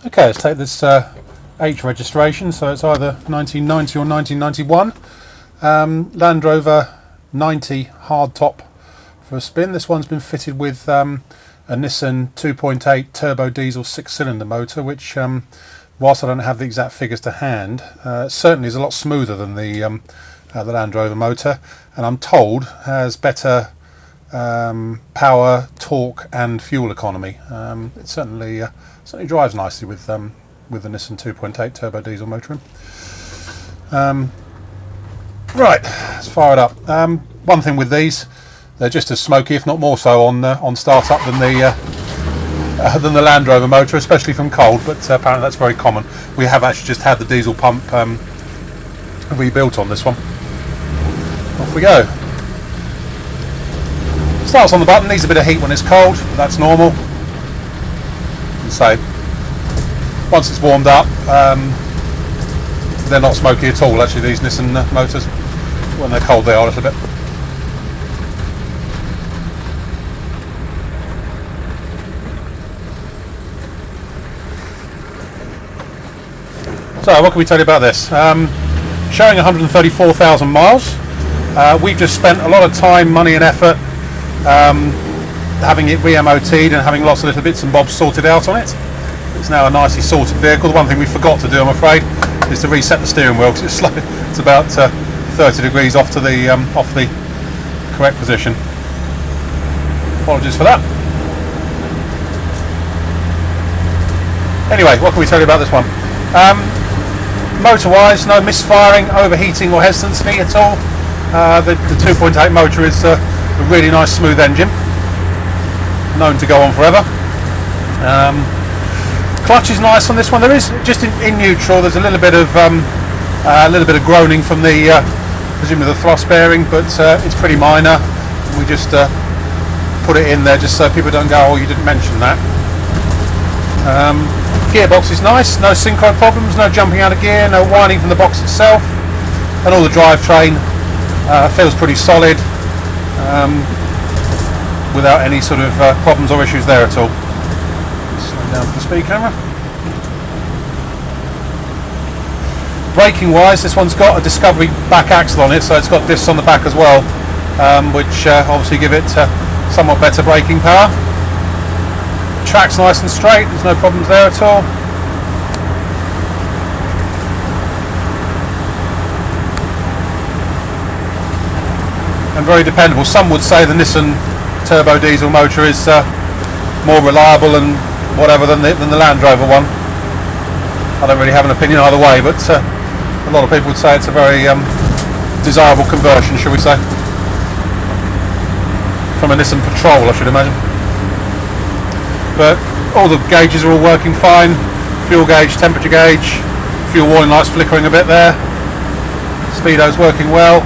Okay, let's take this H registration, so it's either 1990 or 1991. Land Rover 90 hardtop for a spin. This one's been fitted with a Nissan 2.8 turbo diesel 6-cylinder motor, which, whilst I don't have the exact figures to hand, certainly is a lot smoother than the Land Rover motor, and I'm told has better power, torque, and fuel economy. It certainly drives nicely with the Nissan 2.8 turbo diesel motor in. Right, let's fire it up. One thing with these, they're just as smoky, if not more so, on start up than the Land Rover motor, especially from cold. But apparently that's very common. We have actually just had the diesel pump rebuilt on this one. Off we go. Starts on the button, needs a bit of heat when it's cold, but that's normal. And so once it's warmed up, they're not smoky at all actually, these Nissan motors. When they're cold they are a little bit. So what can we tell you about this? Showing 134,000 miles. We've just spent a lot of time, money and effort having it re-MOT'd and having lots of little bits and bobs sorted out on it. It's now a nicely sorted vehicle. The one thing we forgot to do, I'm afraid, is to reset the steering wheel, because it's slow. It's about 30 degrees off to the correct position. Apologies for that. Anyway, what can we tell you about this one? Motor-wise, no misfiring, overheating or hesitancy at all. The 2.8 motor is a really nice smooth engine, known to go on forever. Clutch is nice on this one. There is just in neutral. There's a little bit of groaning from the presumably the thrust bearing, but it's pretty minor. We just put it in there just so people don't go, "Oh, you didn't mention that." Gearbox is nice. No synchro problems. No jumping out of gear. No whining from the box itself. And all the drivetrain feels pretty solid, without any sort of problems or issues there at all. Slow down for the speed camera. Braking wise, this one's got a Discovery back axle on it, so it's got discs on the back as well, which obviously give it somewhat better braking power. Track's nice and straight, there's no problems there at all. And very dependable. Some would say the Nissan turbo diesel motor is more reliable and whatever than the Land Rover one. I don't really have an opinion either way, but a lot of people would say it's a very desirable conversion, shall we say, from a Nissan Patrol, I should imagine. But all the gauges are all working fine. Fuel gauge, temperature gauge, fuel warning lights flickering a bit there. Speedo's working well.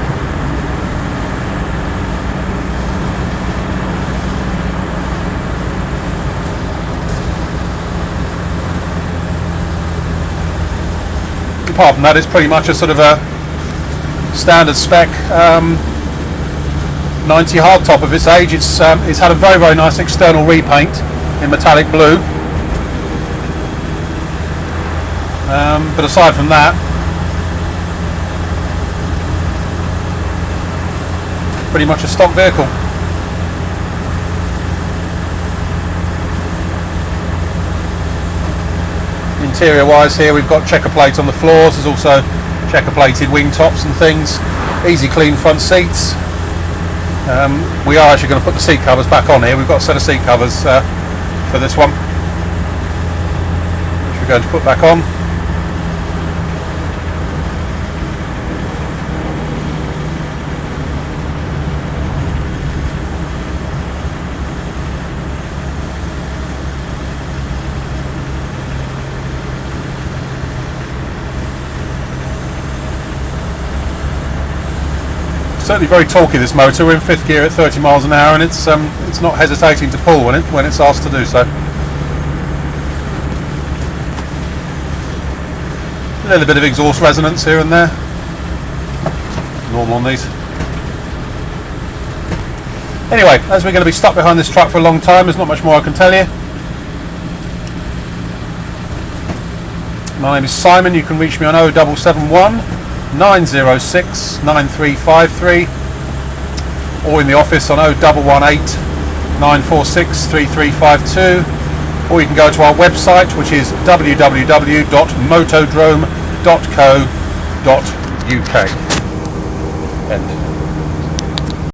Apart from that, it's pretty much a sort of a standard spec 90 hardtop of its age. It's had a very, very nice external repaint in metallic blue, but aside from that, pretty much a stock vehicle. Interior wise here, we've got checker plates on the floors. There's also checker plated wing tops and things. Easy clean front seats. We are actually going to put the seat covers back on here. We've got a set of seat covers for this one, which we're going to put back on. Certainly very torquey, this motor. We're in fifth gear at 30 miles an hour, and it's not hesitating to pull when it's asked to do so. A little bit of exhaust resonance here and there. Normal on these. Anyway, as we're going to be stuck behind this truck for a long time, there's not much more I can tell you. My name is Simon. You can reach me on 0771 906 9353 or in the office on 0118 946 3352, or you can go to our website, which is www.motodrome.co.uk. End.